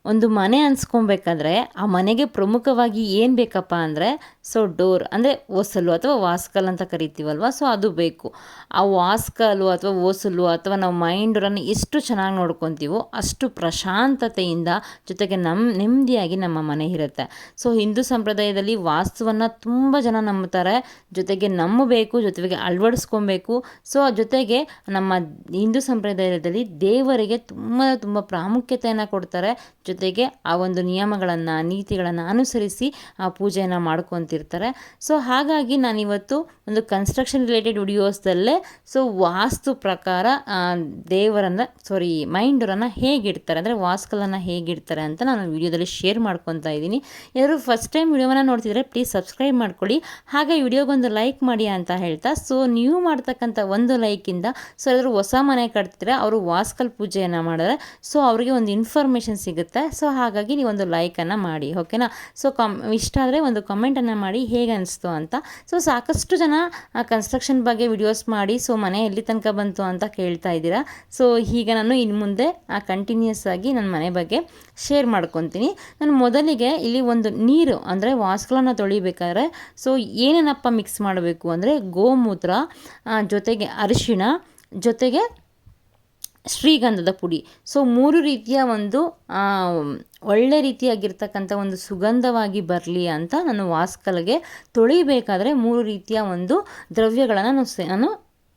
ಒಂದು ಮನೆ ಅನ್ಸ್ಕೊಬೇಕಾದ್ರೆ ಆ ಮನೆಗೆ ಪ್ರಮುಖವಾಗಿ ಏನು ಬೇಕಪ್ಪ ಅಂದರೆ ಡೋರ್ ಅಂದರೆ ಓಸಲು ಅಥವಾ ವಾಸ್ಕಲ್ ಅಂತ ಕರಿತೀವಲ್ವ, ಸೊ ಅದು ಬೇಕು. ಆ ವಾಸ್ಕಲು ಅಥವಾ ಓಸಲು ಅಥವಾ ನಾವು ಮೈಂಡನ್ನು ಎಷ್ಟು ಚೆನ್ನಾಗಿ ನೋಡ್ಕೊತೀವೋ ಅಷ್ಟು ಪ್ರಶಾಂತತೆಯಿಂದ ಜೊತೆಗೆ ನೆಮ್ಮದಿಯಾಗಿ ನಮ್ಮ ಮನೆ ಇರುತ್ತೆ. ಸೊ ಹಿಂದೂ ಸಂಪ್ರದಾಯದಲ್ಲಿ ವಾಸ್ತುವನ್ನು ತುಂಬ ಜನ ನಂಬ್ತಾರೆ, ಜೊತೆಗೆ ನಂಬಬೇಕು, ಜೊತೆಗೆ ಅಳವಡಿಸ್ಕೊಬೇಕು. ಸೊ ಜೊತೆಗೆ ನಮ್ಮ ಹಿಂದೂ ಸಂಪ್ರದಾಯದಲ್ಲಿ ದೇವರಿಗೆ ತುಂಬ ತುಂಬ ಪ್ರಾಮುಖ್ಯತೆಯನ್ನು ಕೊಡ್ತಾರೆ. ಜೊತೆಗೆ ಆ ಒಂದು ನಿಯಮಗಳನ್ನು ನೀತಿಗಳನ್ನು ಅನುಸರಿಸಿ ಆ ಪೂಜೆಯನ್ನು ಮಾಡ್ಕೊತಿರ್ತಾರೆ. ಸೊ ಹಾಗಾಗಿ ನಾನಿವತ್ತು ಒಂದು ಕನ್ಸ್ಟ್ರಕ್ಷನ್ ರಿಲೇಟೆಡ್ ವಿಡಿಯೋಸ್ದಲ್ಲೇ ವಾಸ್ತು ಪ್ರಕಾರ ಮೈಂಡೂರನ್ನು ಹೇಗಿಡ್ತಾರೆ ಅಂದರೆ ವಾಸ್ಕಲನ್ನು ಹೇಗಿಡ್ತಾರೆ ಅಂತ ನಾನು ವಿಡಿಯೋದಲ್ಲಿ ಶೇರ್ ಮಾಡ್ಕೊತಾ ಇದ್ದೀನಿ. ಯಾರು ಫಸ್ಟ್ ಟೈಮ್ ವಿಡಿಯೋವನ್ನು ನೋಡ್ತಿದ್ರೆ ಪ್ಲೀಸ್ ಸಬ್ಸ್ಕ್ರೈಬ್ ಮಾಡ್ಕೊಳ್ಳಿ, ಹಾಗೆ ವಿಡಿಯೋಗೊಂದು ಲೈಕ್ ಮಾಡಿ ಅಂತ ಹೇಳ್ತಾ, ಸೊ ನೀವು ಮಾಡ್ತಕ್ಕಂಥ ಒಂದು ಲೈಕಿಂದ ಯಾರಾದರೂ ಹೊಸ ಮನೆ ಕಟ್ತಿದ್ರೆ ಅವರು ವಾಸ್ಕಲ್ ಪೂಜೆಯನ್ನು ಮಾಡಿದ್ರೆ ಸೊ ಅವರಿಗೆ ಒಂದು ಇನ್ಫಾರ್ಮೇಷನ್ ಸಿಗುತ್ತೆ. ಸೊ ಹಾಗಾಗಿ ನೀವೊಂದು ಲೈಕನ್ನು ಮಾಡಿ, ಓಕೆನಾ. ಸೊ ಇಷ್ಟ ಆದರೆ ಒಂದು ಕಮೆಂಟನ್ನು ಮಾಡಿ ಹೇಗೆ ಅನಿಸ್ತು ಅಂತ. ಸೊ ಸಾಕಷ್ಟು ಜನ ಕನ್ಸ್ಟ್ರಕ್ಷನ್ ಬಗ್ಗೆ ವಿಡಿಯೋಸ್ ಮಾಡಿ ಸೊ ಮನೆ ಎಲ್ಲಿ ತನಕ ಬಂತು ಅಂತ ಕೇಳ್ತಾ ಇದ್ದೀರಾ. ಸೊ ಈಗ ನಾನು ಇನ್ನು ಮುಂದೆ ಕಂಟಿನ್ಯೂಸ್ ಆಗಿ ನನ್ನ ಮನೆ ಬಗ್ಗೆ ಶೇರ್ ಮಾಡ್ಕೊತೀನಿ. ನಾನು ಮೊದಲಿಗೆ ಇಲ್ಲಿ ಒಂದು ನೀರು ಅಂದರೆ ವಾಸ್ಕಲನ್ನು ತೊಳಿಬೇಕಾದ್ರೆ ಸೊ ಏನೇನಪ್ಪ ಮಿಕ್ಸ್ ಮಾಡಬೇಕು ಅಂದರೆ ಗೋಮೂತ್ರ, ಜೊತೆಗೆ ಅರಿಶಿಣ, ಜೊತೆಗೆ ಶ್ರೀಗಂಧದ ಪುಡಿ. ಸೊ 3 ರೀತಿಯ ಒಂದು ಒಳ್ಳೆ ರೀತಿಯಾಗಿರ್ತಕ್ಕಂಥ ಒಂದು ಸುಗಂಧವಾಗಿ ಬರಲಿ ಅಂತ ನಾನು ವಾಸ್ಕಲ್ಗೆ ತೊಳಿಬೇಕಾದ್ರೆ 3 ರೀತಿಯ ಒಂದು ದ್ರವ್ಯಗಳನ್ನು ನಾನು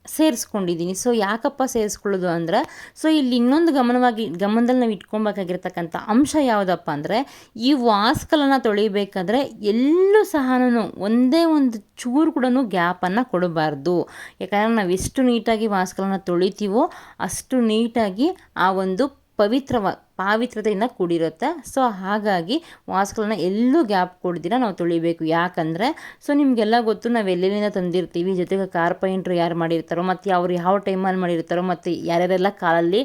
ಸೇರಿಸ್ಕೊಂಡಿದ್ದೀನಿ. ಸೊ ಯಾಕಪ್ಪ ಸೇರಿಸ್ಕೊಳ್ಳೋದು ಅಂದರೆ ಸೊ ಇಲ್ಲಿ ಇನ್ನೊಂದು ಗಮನದಲ್ಲಿ ನಾವು ಇಟ್ಕೊಬೇಕಾಗಿರ್ತಕ್ಕಂಥ ಅಂಶ ಯಾವುದಪ್ಪ ಅಂದರೆ ಈ ವಾಸ್ಕಲನ್ನು ತೊಳಿಬೇಕಾದ್ರೆ ಎಲ್ಲೂ ಸಹ ಒಂದೇ ಒಂದು ಚೂರು ಕೂಡ ಗ್ಯಾಪನ್ನು ಕೊಡಬಾರ್ದು. ಯಾಕಂದರೆ ನಾವು ಎಷ್ಟು ನೀಟಾಗಿ ವಾಸ್ಕಲನ್ನು ತೊಳಿತೀವೋ ಅಷ್ಟು ನೀಟಾಗಿ ಆ ಒಂದು ಪಾವಿತ್ರತೆಯಿಂದ ಕೂಡಿರುತ್ತೆ. ಸೊ ಹಾಗಾಗಿ ವಾಸ್ಕಲನ್ನು ಎಲ್ಲೂ ಗ್ಯಾಪ್ ಕೊಡ್ದಿರ ನಾವು ತೊಳಿಬೇಕು. ಯಾಕಂದರೆ ಸೊ ನಿಮಗೆಲ್ಲ ಗೊತ್ತು, ನಾವು ಎಲ್ಲೆಲ್ಲಿಂದ ತಂದಿರ್ತೀವಿ, ಜೊತೆಗೆ ಕಾರ್ಪೆಂಟ್ರು ಯಾರು ಮಾಡಿರ್ತಾರೋ ಮತ್ತು ಅವ್ರು ಯಾವ ಟೈಮಲ್ಲಿ ಮಾಡಿರ್ತಾರೋ ಮತ್ತು ಯಾರ್ಯಾರೆಲ್ಲ ಕಾಲಲ್ಲಿ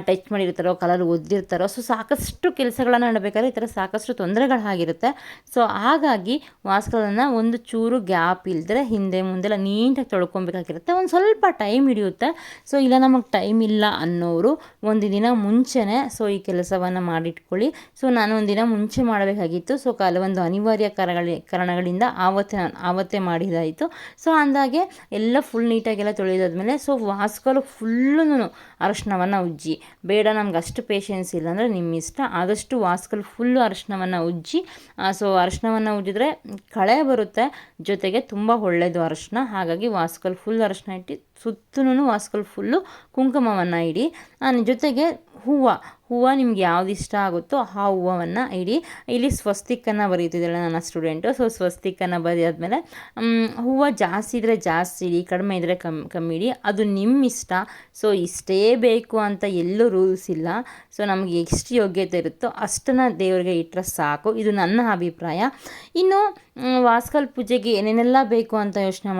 ಟಚ್ ಮಾಡಿರ್ತಾರೋ, ಕಾಲಲ್ಲಿ ಒದ್ದಿರ್ತಾರೋ, ಸೊ ಸಾಕಷ್ಟು ಕೆಲಸಗಳನ್ನು ಮಾಡಬೇಕಾದ್ರೆ ಈ ಥರ ಸಾಕಷ್ಟು ತೊಂದರೆಗಳಾಗಿರುತ್ತೆ. ಸೊ ಹಾಗಾಗಿ ವಾಸ್ಕಲನ್ನು ಒಂದು ಚೂರು ಗ್ಯಾಪ್ ಇಲ್ಲದ್ರೆ ಹಿಂದೆ ಮುಂದೆಲ್ಲ ನೀಟಾಗಿ ತೊಳ್ಕೊಬೇಕಾಗಿರುತ್ತೆ. ಒಂದು ಸ್ವಲ್ಪ ಟೈಮ್ ಹಿಡಿಯುತ್ತೆ. ಸೊ ಇಲ್ಲ ನಮಗೆ ಟೈಮ್ ಇಲ್ಲ ಅನ್ನೋರು ಒಂದು ದಿನ ಮುಂಚೆನೇ ಸೊ ಈ ಕೆಲಸವನ್ನು ಮಾಡಿಟ್ಕೊಳ್ಳಿ. ಸೊ ನಾನು ಒಂದಿನ ಮುಂಚೆ ಮಾಡಬೇಕಾಗಿತ್ತು. ಸೊ ಕೆಲವೊಂದು ಅನಿವಾರ್ಯ ಕಾರಣಗಳಿಂದ ಆವತ್ತೇ ಮಾಡಿದಾಯಿತು. ಸೊ ಅಂದಾಗೆ ಎಲ್ಲ ಫುಲ್ ನೀಟಾಗೆಲ್ಲ ತೊಳೆದಾದ್ಮೇಲೆ ಸೊ ವಾಸ್ಕಲು ಫುಲ್ಲು ಅರಶಿನವನ್ನು ಉಜ್ಜಿ, ಬೇಡ ನಮ್ಗೆ ಅಷ್ಟು ಪೇಷನ್ಸ್ ಇಲ್ಲ ಅಂದರೆ ನಿಮ್ಮ ಇಷ್ಟ, ಆದಷ್ಟು ವಾಸ್ಕಲ್ ಫುಲ್ಲು ಅರಶಿನವನ್ನು ಉಜ್ಜಿ. ಸೊ ಅರಶಿನವನ್ನು ಉಜ್ಜಿದ್ರೆ ಕಳೆ ಬರುತ್ತೆ, ಜೊತೆಗೆ ತುಂಬ ಒಳ್ಳೆಯದು ಅರಶಿನ. ಹಾಗಾಗಿ ವಾಸ್ಕಲ್ ಫುಲ್ ಅರಶಿನ ಇಟ್ಟು ಸುತ್ತಲೂ ವಾಸ್ಕಲ್ ಫುಲ್ಲು ಕುಂಕುಮವನ್ನು ಇಡಿ. ಜೊತೆಗೆ ಹೂವು ನಿಮ್ಗೆ ಯಾವ್ದು ಇಷ್ಟ ಆಗುತ್ತೋ ಆ ಹೂವನ್ನು ಇಡಿ. ಇಲ್ಲಿ ಸ್ವಸ್ತಿಕನ್ನು ಬರೀತಿದ್ದಾಳೆ ನನ್ನ ಸ್ಟೂಡೆಂಟು. ಸೊ ಸ್ವಸ್ತಿಕನ್ನು ಬರೆದಾದ್ಮೇಲೆ ಹೂವು ಜಾಸ್ತಿ ಇದ್ದರೆ ಜಾಸ್ತಿ ಇಡಿ, ಕಡಿಮೆ ಇದ್ದರೆ ಕಮ್ಮಿ ಇಡಿ, ಅದು ನಿಮ್ಮ ಇಷ್ಟ. ಸೊ ಇಷ್ಟೇ ಬೇಕು ಅಂತ ಎಲ್ಲೂ ರೂಲ್ಸ್ ಇಲ್ಲ. ಸೊ ನಮಗೆ ಎಷ್ಟು ಯೋಗ್ಯತೆ ಇರುತ್ತೋ ಅಷ್ಟನ್ನು ದೇವರಿಗೆ ಇಟ್ಟರೆ ಸಾಕು. ಇದು ನನ್ನ ಅಭಿಪ್ರಾಯ. ಇನ್ನು ವಾಸ್ಕಲ್ ಪೂಜೆಗೆ ಏನೇನೆಲ್ಲ ಬೇಕು ಅಂತ ಯೋಚನೆ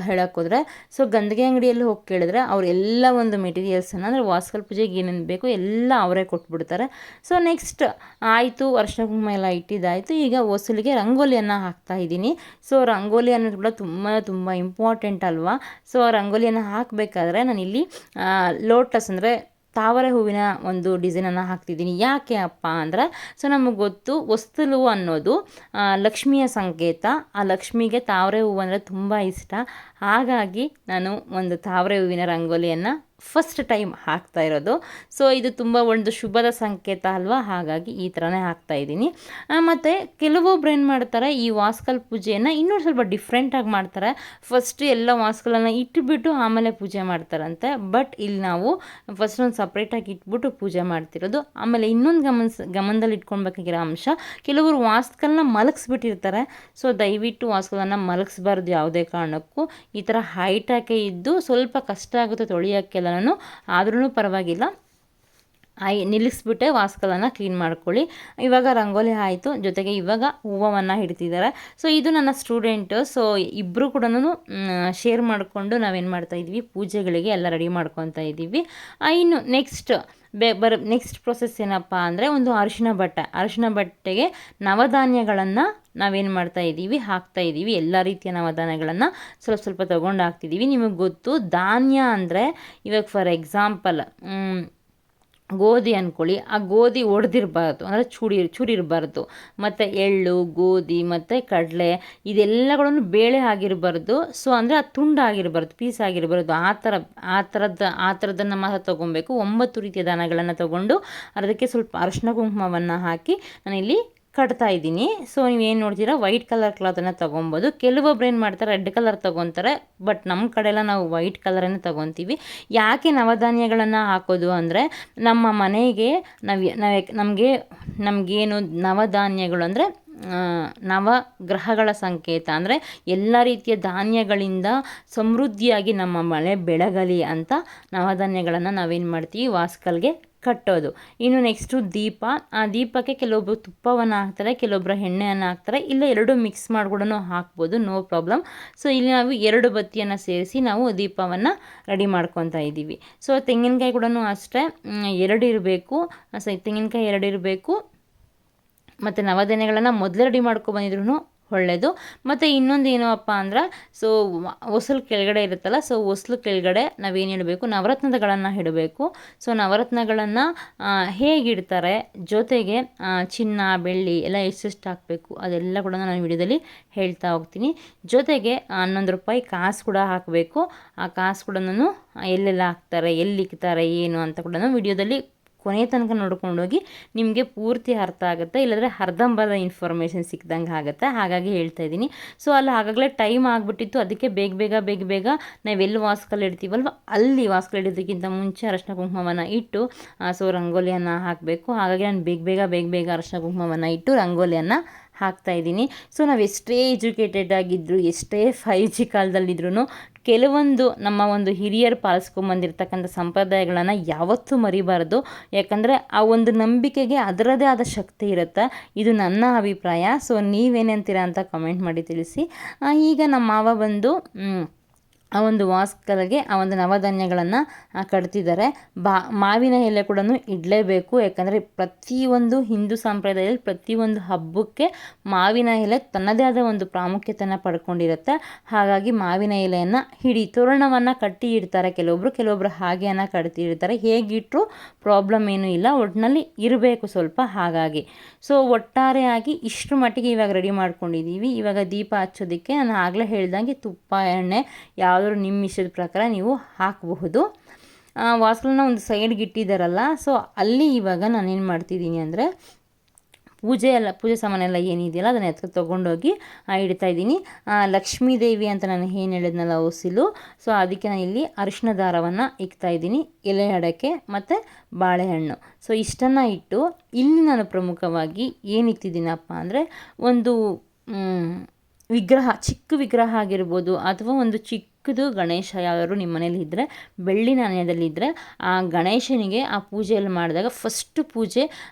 ಹೇಳೋಕ್ಕೋದ್ರೆ ಸೊ ಗಂಧಿಗೆ ಅಂಗಡಿಯಲ್ಲಿ ಹೋಗಿ ಕೇಳಿದ್ರೆ ಅವ್ರು ಎಲ್ಲ ಒಂದು ಮೆಟೀರಿಯಲ್ಸನ್ನು ಅಂದರೆ ವಾಸ್ಕಲ್ ಪೂಜೆಗೆ ಏನೇನು ಬೇಕು ಎಲ್ಲ ಅವರೇ ಕೊಟ್ಬಿಡ್ತಾರೆ. ಸೊ ನೆಕ್ಸ್ಟ್ ಆಯಿತು, ಅರಿಶಿನ ಕುಂಕುಮ ಎಲ್ಲ ಇಟ್ಟಿದ್ದಾಯಿತು. ಈಗ ಹೊಸಲಿಗೆ ರಂಗೋಲಿಯನ್ನು ಹಾಕ್ತಾ ಇದ್ದೀನಿ. ಸೊ ರಂಗೋಲಿ ಅನ್ನೋದು ಕೂಡ ತುಂಬ ಇಂಪಾರ್ಟೆಂಟ್ ಅಲ್ವಾ. ಸೊ ರಂಗೋಲಿಯನ್ನು ಹಾಕಬೇಕಾದ್ರೆ ನಾನಿಲ್ಲಿ ಲೋಟಸ್ ಅಂದರೆ ತಾವರೆ ಹೂವಿನ ಒಂದು ಡಿಸೈನನ್ನು ಹಾಕ್ತಿದ್ದೀನಿ. ಯಾಕೆ ಅಪ್ಪ ಅಂದರೆ ಸೊ ನಮಗೆ ಗೊತ್ತು, ಹೊಸ್ತಲು ಅನ್ನೋದು ಲಕ್ಷ್ಮಿಯ ಸಂಕೇತ. ಆ ಲಕ್ಷ್ಮಿಗೆ ತಾವರೆ ಹೂವು ಅಂದರೆ ತುಂಬ ಇಷ್ಟ. ಹಾಗಾಗಿ ನಾನು ಒಂದು ತಾವರೆ ಹೂವಿನ ರಂಗೋಲಿಯನ್ನು ಫಸ್ಟ್ ಟೈಮ್ ಹಾಕ್ತಾ ಇರೋದು. ಸೊ ಇದು ತುಂಬ ಒಂದು ಶುಭದ ಸಂಕೇತ ಅಲ್ವಾ, ಹಾಗಾಗಿ ಈ ಥರನೇ ಹಾಕ್ತಾಯಿದ್ದೀನಿ. ಮತ್ತು ಕೆಲವೊಬ್ರು ಏನು ಮಾಡ್ತಾರೆ, ಈ ವಾಸ್ಕಲ್ ಪೂಜೆಯನ್ನು ಇನ್ನೂ ಸ್ವಲ್ಪ ಡಿಫ್ರೆಂಟಾಗಿ ಮಾಡ್ತಾರೆ. ಫಸ್ಟ್ ಎಲ್ಲ ವಾಸ್ಕಲನ್ನು ಇಟ್ಟುಬಿಟ್ಟು ಆಮೇಲೆ ಪೂಜೆ ಮಾಡ್ತಾರಂತೆ. ಬಟ್ ಇಲ್ಲಿ ನಾವು ಫಸ್ಟ್ ಒಂದು ಸಪ್ರೇಟಾಗಿ ಇಟ್ಬಿಟ್ಟು ಪೂಜೆ ಮಾಡ್ತಿರೋದು. ಆಮೇಲೆ ಇನ್ನೊಂದು ಗಮನದಲ್ಲಿ ಇಟ್ಕೊಳ್ಬೇಕಾಗಿರೋ ಅಂಶ, ಕೆಲವರು ವಾಸ್ಕಲನ್ನ ಮಲಗಿಸ್ಬಿಟ್ಟಿರ್ತಾರೆ. ಸೊ ದಯವಿಟ್ಟು ವಾಸ್ಕಲನ್ನು ಮಲಗಿಸ್ಬಾರ್ದು ಯಾವುದೇ ಕಾರಣಕ್ಕೂ. ಈ ಥರ ಹೈಟಾಗೆ ಇದ್ದು ಸ್ವಲ್ಪ ಕಷ್ಟ ಆಗುತ್ತೆ ತೊಳೆಯೋಕ್ಕೆಲ್ಲ, ಆದ್ರೂ ಪರವಾಗಿಲ್ಲ, ನಿಲ್ಲಿಸ್ಬಿಟ್ಟೆ ವಾಸ್ಕಲನ್ನು ಕ್ಲೀನ್ ಮಾಡ್ಕೊಳ್ಳಿ. ಇವಾಗ ರಂಗೋಲಿ ಆಯಿತು, ಜೊತೆಗೆ ಇವಾಗ ಹೂವನ್ನು ಇಡ್ತಿದ್ದಾರೆ. ಸೊ ಇದು ನನ್ನ ಸ್ಟೂಡೆಂಟು. ಸೊ ಇಬ್ಬರು ಕೂಡ ಶೇರ್ ಮಾಡಿಕೊಂಡು ನಾವೇನು ಮಾಡ್ತಾಯಿದ್ವಿ, ಪೂಜೆಗಳಿಗೆ ಎಲ್ಲ ರೆಡಿ ಮಾಡ್ಕೊತಾ ಇದ್ದೀವಿ. ಇನ್ನು ನೆಕ್ಸ್ಟ್ ಪ್ರೊಸೆಸ್ ಏನಪ್ಪ ಅಂದರೆ ಒಂದು ಅರಿಶಿನ ಬಟ್ಟೆಗೆ ನವಧಾನ್ಯಗಳನ್ನು ನಾವೇನು ಮಾಡ್ತಾಯಿದ್ದೀವಿ, ಹಾಕ್ತಾಯಿದ್ದೀವಿ. ಎಲ್ಲ ರೀತಿಯ ನವಧಾನ್ಯಗಳನ್ನು ಸ್ವಲ್ಪ ತೊಗೊಂಡು ಹಾಕ್ತಿದ್ದೀವಿ. ನಿಮಗೆ ಗೊತ್ತು, ಧಾನ್ಯ ಅಂದರೆ ಇವಾಗ ಫಾರ್ ಎಕ್ಸಾಂಪಲ್ ಗೋಧಿ ಅಂದ್ಕೊಳ್ಳಿ, ಆ ಗೋಧಿ ಒಡೆದಿರಬಾರ್ದು, ಅಂದರೆ ಚೂರಿರಬಾರ್ದು. ಮತ್ತು ಎಳ್ಳು, ಗೋಧಿ ಮತ್ತು ಕಡಲೆ ಇದೆಲ್ಲಗಳನ್ನು ಬೇಳೆ ಆಗಿರಬಾರ್ದು. ಸೊ ಅಂದರೆ ಅದು ತುಂಡಾಗಿರಬಾರ್ದು, ಪೀಸ್ ಆಗಿರಬಾರ್ದು. ಆ ಥರದ್ದನ್ನು ಮಾತ್ರ ತೊಗೊಬೇಕು. 9 ರೀತಿಯ ದಾನಗಳನ್ನು ತೊಗೊಂಡು ಅದಕ್ಕೆ ಸ್ವಲ್ಪ ಅರಶಿನ ಕುಂಕುಮವನ್ನು ಹಾಕಿ ನಾನಿಲ್ಲಿ ಕಟ್ತಾ ಇದ್ದೀನಿ. ಸೊ ನೀವೇನು ನೋಡ್ತೀರಾ, ವೈಟ್ ಕಲರ್ ಕ್ಲಾತನ್ನು ತೊಗೊಬೋದು. ಕೆಲವೊಬ್ರು ಏನು ಮಾಡ್ತಾರೆ, ರೆಡ್ ಕಲರ್ ತೊಗೊತಾರೆ. ಬಟ್ ನಮ್ಮ ಕಡೆ ಎಲ್ಲ ನಾವು ವೈಟ್ ಕಲರನ್ನೇ ತೊಗೊತೀವಿ. ಯಾಕೆ ನವಧಾನ್ಯಗಳನ್ನು ಹಾಕೋದು ಅಂದರೆ, ನಮ್ಮ ಮನೆಗೆ ನಮಗೇನು ನವಧಾನ್ಯಗಳು ಅಂದರೆ ನವಗ್ರಹಗಳ ಸಂಕೇತ. ಅಂದರೆ ಎಲ್ಲ ರೀತಿಯ ಧಾನ್ಯಗಳಿಂದ ಸಮೃದ್ಧಿಯಾಗಿ ನಮ್ಮ ಮಳೆ ಬೆಳಗಲಿ ಅಂತ ನವಧಾನ್ಯಗಳನ್ನು ನಾವೇನು ಮಾಡ್ತೀವಿ, ವಾಸ್ಕಲ್ಗೆ ಕಟ್ಟೋದು. ಇನ್ನು ನೆಕ್ಸ್ಟು ದೀಪ. ಆ ದೀಪಕ್ಕೆ ಕೆಲವೊಬ್ಬರು ತುಪ್ಪವನ್ನು ಹಾಕ್ತಾರೆ, ಕೆಲವೊಬ್ಬರು ಎಣ್ಣೆಯನ್ನು ಹಾಕ್ತಾರೆ, ಇಲ್ಲ ಎರಡೂ ಮಿಕ್ಸ್ ಮಾಡ್ಕೊಂಡು ಹಾಕ್ಬೋದು, ನೋ ಪ್ರಾಬ್ಲಮ್. ಸೊ ಇಲ್ಲಿ ನಾವು 2 ಬತ್ತಿಯನ್ನು ಸೇರಿಸಿ ನಾವು ದೀಪವನ್ನು ರೆಡಿ ಮಾಡ್ಕೊತಾ ಇದ್ದೀವಿ. ಸೊ ತೆಂಗಿನಕಾಯಿ ಕೂಡ ಅಷ್ಟೇ 2 ಇರಬೇಕು. ಸೊ ತೆಂಗಿನಕಾಯಿ 2 ಇರಬೇಕು. ಮತ್ತು ನವಧಾನ್ಯಗಳನ್ನು ಮೊದಲೇ ರೆಡಿ ಮಾಡ್ಕೊಬಂದಿದ್ರು ಒಳ್ಳೆಯದು. ಮತ್ತು ಇನ್ನೊಂದು ಏನಪ್ಪ ಅಂದ್ರೆ, ಸೊ ಹೊಸಲು ಕೆಳಗಡೆ ಇರುತ್ತಲ್ಲ, ಸೊ ಹೊಸಲು ಕೆಳಗಡೆ ನಾವೇನು ಇಡಬೇಕು, ನವರತ್ನಗಳನ್ನು ಇಡಬೇಕು. ಸೊ ನವರತ್ನಗಳನ್ನು ಹೇಗಿಡ್ತಾರೆ, ಜೊತೆಗೆ ಚಿನ್ನ ಬೆಳ್ಳಿ ಎಲ್ಲ ಎಷ್ಟೆಷ್ಟು ಹಾಕಬೇಕು ಅದೆಲ್ಲ ಕೂಡ ನಾನು ವಿಡಿಯೋದಲ್ಲಿ ಹೇಳ್ತಾ ಹೋಗ್ತೀನಿ. ಜೊತೆಗೆ 11 ರೂಪಾಯಿ ಕಾಸು ಕೂಡ ಹಾಕಬೇಕು. ಆ ಕಾಸು ಕೂಡ ನಾನು ಎಲ್ಲೆಲ್ಲ ಹಾಕ್ತಾರೆ, ಎಲ್ಲಿ ಇಕ್ತಾರೆ ಏನು ಅಂತ ಕೂಡ ನಾನು ವಿಡಿಯೋದಲ್ಲಿ ಕೊನೆ ತನಕ ನೋಡ್ಕೊಂಡೋಗಿ ನಿಮಗೆ ಪೂರ್ತಿ ಅರ್ಥ ಆಗುತ್ತೆ. ಇಲ್ಲಾಂದರೆ ಅರ್ಧಂಬರ್ಧ ಇನ್ಫಾರ್ಮೇಷನ್ ಸಿಕ್ದಂಗೆ ಆಗುತ್ತೆ. ಹಾಗಾಗಿ ಹೇಳ್ತಾ ಇದ್ದೀನಿ. ಸೊ ಅಲ್ಲಿ ಆಗಾಗಲೇ ಟೈಮ್ ಆಗಿಬಿಟ್ಟಿತ್ತು. ಅದಕ್ಕೆ ಬೇಗ ನಾವೆಲ್ಲಿ ವಾಸ್ಕಲ್ ಇಡ್ತೀವಲ್ವ ಅಲ್ಲಿ ವಾಸ್ಕಲ್ ಇಡೋದಕ್ಕಿಂತ ಮುಂಚೆ ಅರಶಿನ ಕುಂಕುಮವನ್ನು ಇಟ್ಟು ಸೊ ರಂಗೋಲಿಯನ್ನು ಹಾಕಬೇಕು. ಹಾಗಾಗಿ ನಾನು ಬೇಗ ಅರಶಿನ ಕುಂಕುಮವನ್ನು ಇಟ್ಟು ರಂಗೋಲಿಯನ್ನು ಹಾಕ್ತಾಯಿದ್ದೀನಿ. ಸೊ ನಾವು ಎಷ್ಟೇ ಎಜುಕೇಟೆಡ್ ಆಗಿದ್ದರೂ, ಎಷ್ಟೇ 5G ಕಾಲದಲ್ಲಿದ್ರೂ ಕೆಲವೊಂದು ನಮ್ಮ ಒಂದು ಹಿರಿಯರು ಪಾಲಿಸ್ಕೊಂಬಂದಿರ್ತಕ್ಕಂಥ ಸಂಪ್ರದಾಯಗಳನ್ನು ಯಾವತ್ತೂ ಮರಿಬಾರ್ದು. ಯಾಕಂದರೆ ಆ ಒಂದು ನಂಬಿಕೆಗೆ ಅದರದೇ ಆದ ಶಕ್ತಿ ಇರುತ್ತೆ. ಇದು ನನ್ನ ಅಭಿಪ್ರಾಯ. ಸೊ ನೀವೇನಂತೀರಾ ಅಂತ ಕಮೆಂಟ್ ಮಾಡಿ ತಿಳಿಸಿ. ಈಗ ನಮ್ಮ ಮಾವ ಬಂದು ಆ ಒಂದು ವಾಸ್ಕಲ್ಗೆ ಆ ಒಂದು ನವಧಾನ್ಯಗಳನ್ನು ಕಟ್ತಿದ್ದಾರೆ. ಮಾವಿನ ಎಲೆ ಕೂಡ ಇಡಲೇಬೇಕು. ಯಾಕಂದರೆ ಪ್ರತಿಯೊಂದು ಹಿಂದೂ ಸಂಪ್ರದಾಯದಲ್ಲಿ ಪ್ರತಿಯೊಂದು ಹಬ್ಬಕ್ಕೆ ಮಾವಿನ ಎಲೆ ತನ್ನದೇ ಆದ ಒಂದು ಪ್ರಾಮುಖ್ಯತೆಯನ್ನು ಪಡ್ಕೊಂಡಿರುತ್ತೆ. ಹಾಗಾಗಿ ಮಾವಿನ ಎಲೆಯನ್ನು ತೋರಣವನ್ನು ಕಟ್ಟಿ ಇಡ್ತಾರೆ ಕೆಲವೊಬ್ಬರು ಹಾಗೆಯನ್ನು ಕಟ್ಟಿ ಇಡ್ತಾರೆ. ಹೇಗಿಟ್ಟರು ಪ್ರಾಬ್ಲಮ್ ಏನೂ ಇಲ್ಲ, ಒಟ್ಟಿನಲ್ಲಿ ಇರಬೇಕು ಸ್ವಲ್ಪ. ಹಾಗಾಗಿ ಸೊ ಒಟ್ಟಾರೆಯಾಗಿ ಇಷ್ಟು ಮಟ್ಟಿಗೆ ಇವಾಗ ರೆಡಿ ಮಾಡ್ಕೊಂಡಿದ್ದೀವಿ. ಇವಾಗ ದೀಪ ಹಚ್ಚೋದಕ್ಕೆ ನಾನು ಆಗಲೇ ಹೇಳ್ದಂಗೆ ತುಪ್ಪ, ಎಣ್ಣೆ ಯಾವುದಾದ್ರು ನಿಮ್ಮ ಇಷ್ಟದ ಪ್ರಕಾರ ನೀವು ಹಾಕಬಹುದು. ವಾಸ್ಕಲನ್ನ ಒಂದು ಸೈಡ್ಗೆ ಇಟ್ಟಿದ್ದಾರಲ್ಲ, ಸೊ ಅಲ್ಲಿ ಇವಾಗ ನಾನೇನು ಮಾಡ್ತಿದ್ದೀನಿ ಅಂದರೆ ಪೂಜೆ ಸಾಮಾನೆಲ್ಲ ಏನಿದೆಯಲ್ಲ ಅದನ್ನು ಎತ್ತರ ತೊಗೊಂಡೋಗಿ ಇಡ್ತಾ ಇದ್ದೀನಿ. ಲಕ್ಷ್ಮೀ ದೇವಿ ಅಂತ ನಾನು ಏನು ಹೇಳಿದ್ನಲ್ಲ ಹೊಸಿಲು, ಸೊ ಅದಕ್ಕೆ ನಾನು ಇಲ್ಲಿ ಅರಿಶಿನ ದಾರವನ್ನು ಇಕ್ತಾ ಇದ್ದೀನಿ, ಎಲೆ ಅಡಕೆ ಮತ್ತು ಬಾಳೆಹಣ್ಣು. ಸೊ ಇಷ್ಟನ್ನು ಇಟ್ಟು ಇಲ್ಲಿ ನಾನು ಪ್ರಮುಖವಾಗಿ ಏನು ಇಟ್ಟಿದ್ದೀನಪ್ಪ ಅಂದರೆ, ಒಂದು ವಿಗ್ರಹ, ಚಿಕ್ಕ ವಿಗ್ರಹ ಆಗಿರ್ಬೋದು ಅಥವಾ ಒಂದು ಚಿಕ್ಕದು ಗಣೇಶ ಯಾವ್ದಾದ್ರು ನಿಮ್ಮ ಮನೇಲಿ ಇದ್ದರೆ, ಬೆಳ್ಳಿ ನಾಣ್ಯದಲ್ಲಿದ್ದರೆ ಆ ಗಣೇಶನಿಗೆ ಆ ಪೂಜೆಯಲ್ಲಿ ಮಾಡಿದಾಗ ಫಸ್ಟು ಪೂಜೆ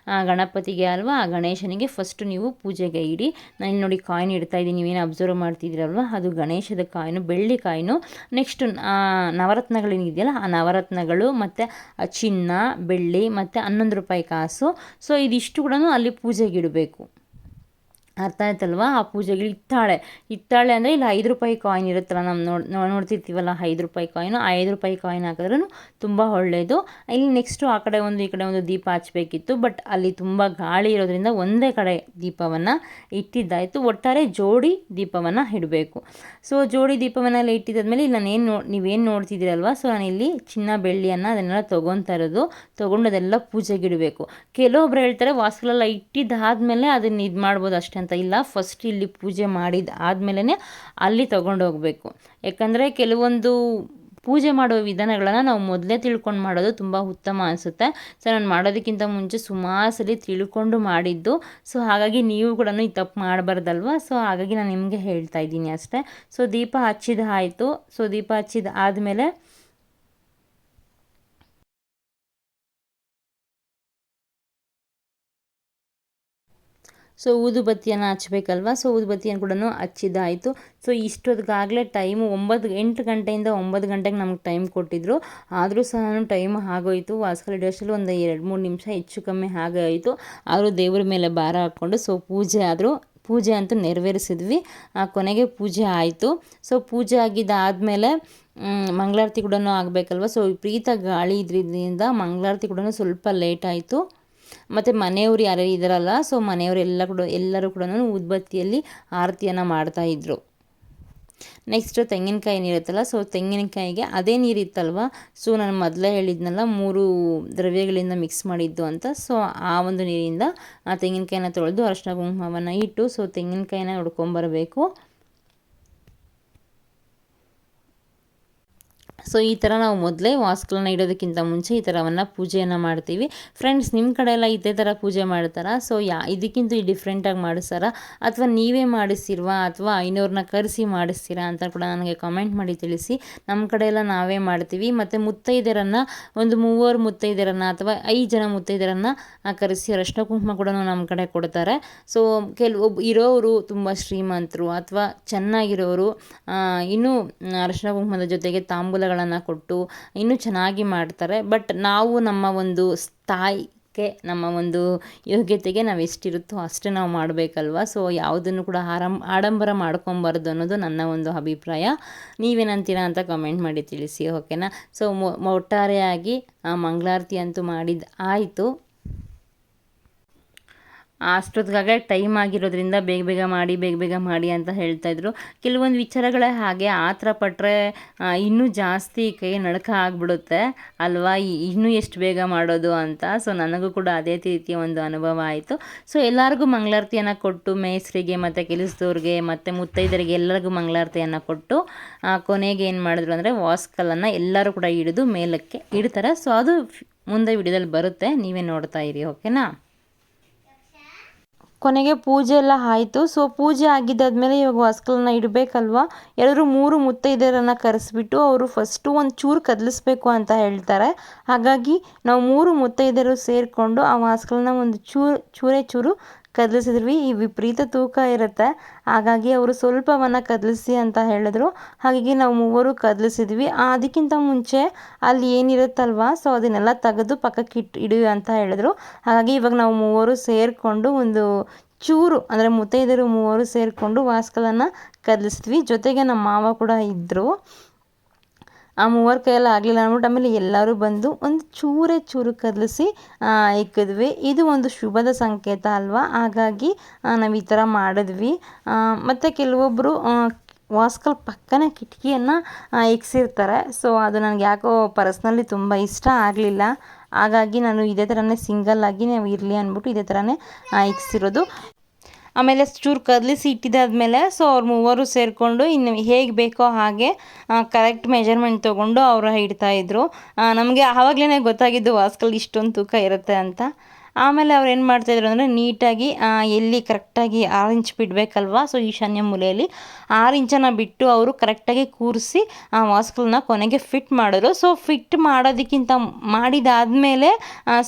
ಗಣಪತಿಗೆ ಅಲ್ವಾ, ಆ ಗಣೇಶನಿಗೆ ಫಸ್ಟು ನೀವು ಪೂಜೆಗೆ ಇಡಿ. ನಾನು ಇಲ್ಲಿ ನೋಡಿ ಕಾಯಿನ್ ಇಡ್ತಾ ಇದ್ದೀನಿ, ನೀವೇನು ಅಬ್ಸರ್ವ್ ಮಾಡ್ತಿದ್ದೀರಲ್ವ, ಅದು ಗಣೇಶದ ಕಾಯಿನು, ಬೆಳ್ಳಿ ಕಾಯಿನು. ನೆಕ್ಸ್ಟು ನವರತ್ನಗಳೇನಿದೆಯಲ್ಲ ಆ ನವರತ್ನಗಳು ಮತ್ತು ಚಿನ್ನ, ಬೆಳ್ಳಿ ಮತ್ತು 11 ರೂಪಾಯಿ ಕಾಸು. ಸೊ ಇದಿಷ್ಟು ಕೂಡ ಅಲ್ಲಿ ಪೂಜೆಗೆ ಇಡಬೇಕು. ಅರ್ಥ ಆಯ್ತಲ್ವಾ? ಆ ಪೂಜೆಗೆ ಹಿತ್ತಾಳೆ ಅಂದರೆ ಇಲ್ಲಿ 5 ರೂಪಾಯಿ ಕಾಯಿನ್ ಇರುತ್ತಲ್ಲ, ನಮ್ಮ ನೋಡ್ತಿರ್ತೀವಲ್ಲ 5 ರೂಪಾಯಿ ಕಾಯಿನು, ಆ 5 ರೂಪಾಯಿ ಕಾಯಿನ್ ಹಾಕಿದ್ರೂ ತುಂಬ ಒಳ್ಳೆಯದು. ಇಲ್ಲಿ ನೆಕ್ಸ್ಟು ಆ ಕಡೆ ಒಂದು ಈ ಕಡೆ ಒಂದು ದೀಪ ಹಚ್ಚಬೇಕಿತ್ತು. ಬಟ್ ಅಲ್ಲಿ ತುಂಬ ಗಾಳಿ ಇರೋದ್ರಿಂದ ಒಂದೇ ಕಡೆ ದೀಪವನ್ನು ಇಟ್ಟಿದ್ದಾಯಿತು. ಒಟ್ಟಾರೆ ಜೋಡಿ ದೀಪವನ್ನು ಇಡಬೇಕು. ಸೊ ಜೋಡಿ ದೀಪವನ್ನೆಲ್ಲ ಇಟ್ಟಿದ್ದಾದ್ಮೇಲೆ ಇಲ್ಲಿ ನೀವೇನು ನೋಡ್ತಿದ್ದೀರಲ್ವ, ಸೊ ನಾನಿಲ್ಲಿ ಚಿನ್ನ ಬೆಳ್ಳಿಯನ್ನು ಅದನ್ನೆಲ್ಲ ತೊಗೊಂಡು ಅದೆಲ್ಲ ಪೂಜೆಗೆ ಇಡಬೇಕು. ಕೆಲವೊಬ್ರು ಹೇಳ್ತಾರೆ ವಾಸ್ಕಲೆಲ್ಲ ಇಟ್ಟಿದ್ದಾದಮೇಲೆ ಅದನ್ನು ಇದು ಮಾಡ್ಬೋದು ಅಷ್ಟೇ ಅಂತ. ಇಲ್ಲ, ಫಸ್ಟ್ ಇಲ್ಲಿ ಪೂಜೆ ಆದಮೇಲೆ ಅಲ್ಲಿ ತೊಗೊಂಡೋಗ್ಬೇಕು. ಯಾಕಂದರೆ ಕೆಲವೊಂದು ಪೂಜೆ ಮಾಡೋ ವಿಧಾನಗಳನ್ನು ನಾವು ಮೊದಲೇ ತಿಳ್ಕೊಂಡು ಮಾಡೋದು ತುಂಬ ಉತ್ತಮ ಅನಿಸುತ್ತೆ. ಸೊ ನಾನು ಮಾಡೋದಕ್ಕಿಂತ ಮುಂಚೆ ಸುಮಾರು ಸಲ ತಿಳ್ಕೊಂಡು ಮಾಡಿದ್ದು. ಸೊ ಹಾಗಾಗಿ ನೀವು ಕೂಡ ಈ ತಪ್ಪು ಮಾಡಬಾರ್ದಲ್ವ. ಸೊ ಹಾಗಾಗಿ ನಾನು ನಿಮಗೆ ಹೇಳ್ತಾ ಇದ್ದೀನಿ ಅಷ್ಟೇ. ಸೊ ದೀಪ ಹಚ್ಚಿದ ಆಯಿತು. ಸೊ ದೀಪ ಹಚ್ಚಿದ ಆದಮೇಲೆ ಸೊ ಊದುಬತ್ತಿಯನ್ನು ಹಚ್ಬೇಕಲ್ವ. ಸೊ ಊದುಬತ್ತಿಯನ್ನು ಕೂಡ ಹಚ್ಚಿದ್ದಾಯಿತು. ಸೊ ಇಷ್ಟೊತ್ತಿಗಾಗಲೇ ಟೈಮು 8 ಗಂಟೆಯಿಂದ 9 ಗಂಟೆಗೆ ನಮಗೆ ಟೈಮ್ ಕೊಟ್ಟಿದ್ದರು. ಆದರೂ ಸಹ ಟೈಮ್ ಆಗೋಯಿತು. ವಾಸ್ಕಲ್ ಹಿಡಿಯೋಷ್ಟರಲ್ಲಿ ಒಂದು 2-3 ನಿಮಿಷ ಹೆಚ್ಚು ಕಮ್ಮಿ ಆಗೋಯಿತು. ಆದರೂ ದೇವ್ರ ಮೇಲೆ ಭಾರ ಹಾಕ್ಕೊಂಡು ಸೊ ಪೂಜೆ ಆದರೂ ಪೂಜೆ ಅಂತೂ ನೆರವೇರಿಸಿದ್ವಿ. ಕೊನೆಗೆ ಪೂಜೆ ಆಯಿತು. ಸೊ ಪೂಜೆ ಆಗಿದ್ದಾದಮೇಲೆ ಮಂಗಳಾರತಿ ಕೂಡ ಆಗಬೇಕಲ್ವ. ಸೊ ವಿಪರೀತ ಗಾಳಿ ಇದ್ರಿಂದ ಮಂಗಳಾರತಿ ಕೂಡ ಸ್ವಲ್ಪ ಲೇಟ್ ಆಯಿತು. ಮತ್ತು ಮನೆಯವರು ಯಾರ್ಯಾರು ಇದ್ದಾರಲ್ಲ, ಸೊ ಮನೆಯವರು ಎಲ್ಲರೂ ಕೂಡ ಊದ್ಬತ್ತಿಯಲ್ಲಿ ಆರತಿಯನ್ನು ಮಾಡ್ತಾಯಿದ್ರು. ನೆಕ್ಸ್ಟು ತೆಂಗಿನಕಾಯಿ ನೀರಿರುತ್ತಲ್ಲ, ಸೊ ತೆಂಗಿನಕಾಯಿಗೆ ಅದೇ ನೀರಿತ್ತಲ್ವ, ಸೊ ನಾನು ಮೊದಲೇ ಹೇಳಿದ್ನಲ್ಲ 3 ದ್ರವ್ಯಗಳಿಂದ ಮಿಕ್ಸ್ ಮಾಡಿದ್ದು ಅಂತ. ಸೊ ಆ ಒಂದು ನೀರಿಂದ ಆ ತೆಂಗಿನಕಾಯಿನ ತೊಳೆದು ಅರಿಶಿನ ಕುಂಕುಮವನ್ನು ಇಟ್ಟು ಸೊ ತೆಂಗಿನಕಾಯಿನ ಹೊಡ್ಕೊಂಬರಬೇಕು. ಸೊ ಈ ಥರ ನಾವು ಮೊದಲೇ ವಾಸ್ಕಲನ್ನು ಇಡೋದಕ್ಕಿಂತ ಮುಂಚೆ ಈ ಥರವನ್ನು ಪೂಜೆಯನ್ನು ಮಾಡ್ತೀವಿ. ಫ್ರೆಂಡ್ಸ್, ನಿಮ್ಮ ಕಡೆ ಎಲ್ಲ ಇದೇ ಥರ ಪೂಜೆ ಮಾಡ್ತಾರಾ? ಸೊ ಇದಕ್ಕಿಂತ ಡಿಫ್ರೆಂಟಾಗಿ ಮಾಡಿಸ್ತಾರಾ, ಅಥವಾ ನೀವೇ ಮಾಡಿಸಿಲ್ವಾ, ಅಥವಾ ಐನೋರನ್ನ ಕರೆಸಿ ಮಾಡಿಸ್ತೀರಾ ಅಂತ ಕೂಡ ನನಗೆ ಕಮೆಂಟ್ ಮಾಡಿ ತಿಳಿಸಿ. ನಮ್ಮ ಕಡೆ ಎಲ್ಲ ನಾವೇ ಮಾಡ್ತೀವಿ. ಮತ್ತು ಮುತ್ತೈದೆಯರನ್ನು ಒಂದು 3 ಮುತ್ತೈದೆಯರನ್ನು ಅಥವಾ 5 ಜನ ಮುತ್ತೈದೆಯರನ್ನು ಕರೆಸಿ ಅರಿಶಿನ ಕುಂಕುಮ ಕೂಡ ನಮ್ಮ ಕಡೆ ಕೊಡ್ತಾರೆ. ಸೊ ಇರೋರು ತುಂಬ ಶ್ರೀಮಂತರು ಅಥವಾ ಚೆನ್ನಾಗಿರೋರು ಇನ್ನೂ ಅರಿಶಿನ ಕುಂಕುಮದ ಜೊತೆಗೆ ತಾಂಬೂಲಗಳನ್ನು ಕೊಟ್ಟು ಇನ್ನೂ ಚೆನ್ನಾಗಿ ಮಾಡ್ತಾರೆ. ಬಟ್ ನಾವು ನಮ್ಮ ಒಂದು ಸ್ಥಾಯಿಗೆ, ನಮ್ಮ ಒಂದು ಯೋಗ್ಯತೆಗೆ ನಾವು ಎಷ್ಟಿರುತ್ತೋ ಅಷ್ಟೇ ನಾವು ಮಾಡಬೇಕಲ್ವ. ಸೊ ಯಾವುದನ್ನು ಕೂಡ ಆಡಂಬರ ಮಾಡ್ಕೊಬಾರ್ದು ಅನ್ನೋದು ನನ್ನ ಒಂದು ಅಭಿಪ್ರಾಯ. ನೀವೇನಂತೀರಾ ಅಂತ ಕಮೆಂಟ್ ಮಾಡಿ ತಿಳಿಸಿ, ಓಕೆನಾ. ಸೊ ಒಟ್ಟಾರೆಯಾಗಿ ಮಂಗಳಾರತಿ ಅಂತೂ ಮಾಡಿದ್ದು ಆಯಿತು. ಅಷ್ಟೊತ್ತಿಗಾಗಲೇ ಟೈಮ್ ಆಗಿರೋದ್ರಿಂದ ಬೇಗ ಬೇಗ ಮಾಡಿ ಅಂತ ಹೇಳ್ತಾಯಿದ್ರು. ಕೆಲವೊಂದು ವಿಚಾರಗಳೇ ಹಾಗೆ, ಆತರ ಪಟ್ಟರೆ ಇನ್ನೂ ಜಾಸ್ತಿ ಕೈ ನಡುಕ ಆಗಿಬಿಡುತ್ತೆ ಅಲ್ವಾ, ಇನ್ನೂ ಎಷ್ಟು ಬೇಗ ಮಾಡೋದು ಅಂತ. ಸೊ ನನಗೂ ಕೂಡ ಅದೇ ರೀತಿಯ ಒಂದು ಅನುಭವ ಆಯಿತು. ಸೊ ಎಲ್ಲರಿಗೂ ಮಂಗಳಾರತಿಯನ್ನು ಕೊಟ್ಟು, ಮೇಸ್ತ್ರಿಗೆ ಮತ್ತು ಕೆಲಸದವ್ರಿಗೆ ಮತ್ತು ಮುತ್ತೈದರಿಗೆ ಎಲ್ಲರಿಗೂ ಮಂಗಳಾರತಿಯನ್ನು ಕೊಟ್ಟು ಕೊನೆಗೆ ಏನು ಮಾಡಿದ್ರು ಅಂದರೆ ವಾಸ್ಕಲನ್ನು ಎಲ್ಲರೂ ಕೂಡ ಹಿಡಿದು ಮೇಲಕ್ಕೆ ಇಡ್ತಾರೆ. ಸೊ ಅದು ಮುಂದೆ ವಿಡಿಯೋದಲ್ಲಿ ಬರುತ್ತೆ, ನೀವೇ ನೋಡ್ತಾ ಇರಿ, ಓಕೆನಾ. ಕೊನೆಗೆ ಪೂಜೆ ಎಲ್ಲ ಆಯಿತು. ಸೊ ಪೂಜೆ ಆಗಿದ್ದಾದಮೇಲೆ ಇವಾಗ ವಾಸ್ಕಲನ್ನು ಇಡಬೇಕಲ್ವ, ಎಲ್ಲರೂ 3 ಮುತ್ತೈದೆಯರನ್ನು ಕರೆಸ್ಬಿಟ್ಟು ಅವರು ಫಸ್ಟು ಒಂದು ಚೂರು ಕದಲಿಸ್ಬೇಕು ಅಂತ ಹೇಳ್ತಾರೆ. ಹಾಗಾಗಿ ನಾವು 3 ಮುತ್ತೈದೆಯರು ಸೇರಿಕೊಂಡು ಆ ವಾಸ್ಕಲನ್ನ ಒಂದು ಚೂರು ಕದಲಿಸಿದ್ವಿ. ಈ ವಿಪರೀತ ತೂಕ ಇರುತ್ತೆ, ಹಾಗಾಗಿ ಅವರು ಸ್ವಲ್ಪವನ್ನು ಕದಲಿಸಿ ಅಂತ ಹೇಳಿದ್ರು. ಹಾಗಾಗಿ ನಾವು 3 ಕದಲಿಸಿದ್ವಿ. ಅದಕ್ಕಿಂತ ಮುಂಚೆ ಅಲ್ಲಿ ಏನಿರುತ್ತಲ್ವ, ಸೊ ಅದನ್ನೆಲ್ಲ ತೆಗೆದು ಪಕ್ಕಕ್ಕೆ ಇಡಿ ಅಂತ ಹೇಳಿದ್ರು. ಹಾಗಾಗಿ ಇವಾಗ ನಾವು 3 ಸೇರಿಕೊಂಡು ಒಂದು ಚೂರು ಅಂದರೆ ಮುತ್ತೈದೆಯರು 3 ಸೇರಿಕೊಂಡು ವಾಸ್ಕಲನ್ನು ಕದಲಿಸಿದ್ವಿ. ಜೊತೆಗೆ ನಮ್ಮ ಮಾವ ಕೂಡ ಇದ್ದರು. ಆ 3 ಕೈಯಲ್ಲಿ ಆಗಲಿಲ್ಲ ಅಂದ್ಬಿಟ್ಟು ಆಮೇಲೆ ಎಲ್ಲರೂ ಬಂದು ಒಂದು ಚೂರು ಕದಲಿಸಿ ಇಕ್ಕಿದ್ವಿ. ಇದು ಒಂದು ಶುಭದ ಸಂಕೇತ ಅಲ್ವಾ, ಹಾಗಾಗಿ ನಾವು ಈ ಥರ ಮಾಡಿದ್ವಿ. ಮತ್ತು ಕೆಲವೊಬ್ಬರು ವಾಸ್ಕಲ್ ಪಕ್ಕನೇ ಕಿಟಕಿಯನ್ನು ಇಕ್ಸಿರ್ತಾರೆ. ಸೊ ಅದು ನನಗೆ ಯಾಕೋ ಪರ್ಸ್ನಲಿ ತುಂಬ ಇಷ್ಟ ಆಗಲಿಲ್ಲ. ಹಾಗಾಗಿ ನಾನು ಇದೇ ಥರನೇ ಸಿಂಗಲ್ಲಾಗಿ ನಾವು ಇರಲಿ ಅಂದ್ಬಿಟ್ಟು ಇದೇ ಥರನೇ ಇಕ್ಸಿರೋದು. ಆಮೇಲೆ ಚೂರು ಕದಲಿಸಿ ಇಟ್ಟಿದ್ದಾದಮೇಲೆ ಸೊ ಅವ್ರು 3 ಸೇರಿಕೊಂಡು ಇನ್ನು ಹೇಗೆ ಬೇಕೋ ಹಾಗೆ ಕರೆಕ್ಟ್ ಮೆಜರ್ಮೆಂಟ್ ತೊಗೊಂಡು ಅವರು ಇಡ್ತಾಯಿದ್ರು. ನಮಗೆ ಆವಾಗಲೇ ಗೊತ್ತಾಗಿದ್ದು ವಾಸ್ಕಲ್ ಇಷ್ಟೊಂದು ತೂಕ ಇರುತ್ತೆ ಅಂತ. ಆಮೇಲೆ ಅವ್ರು ಏನು ಮಾಡ್ತಾಯಿದ್ರು ಅಂದರೆ ನೀಟಾಗಿ ಎಲ್ಲಿ ಕರೆಕ್ಟಾಗಿ 6 ಇಂಚ್ ಬಿಡಬೇಕಲ್ವ, ಸೊ ಈಶಾನ್ಯ ಮೂಲೆಯಲ್ಲಿ 6 ಇಂಚನ್ನು ಬಿಟ್ಟು ಅವರು ಕರೆಕ್ಟಾಗಿ ಕೂರಿಸಿ ಆ ವಾಸ್ಕಲನ್ನ ಕೊನೆಗೆ ಫಿಟ್ ಮಾಡಿದ್ರು. ಸೊ ಫಿಟ್ ಮಾಡೋದಕ್ಕಿಂತ ಮಾಡಿದಾದಮೇಲೆ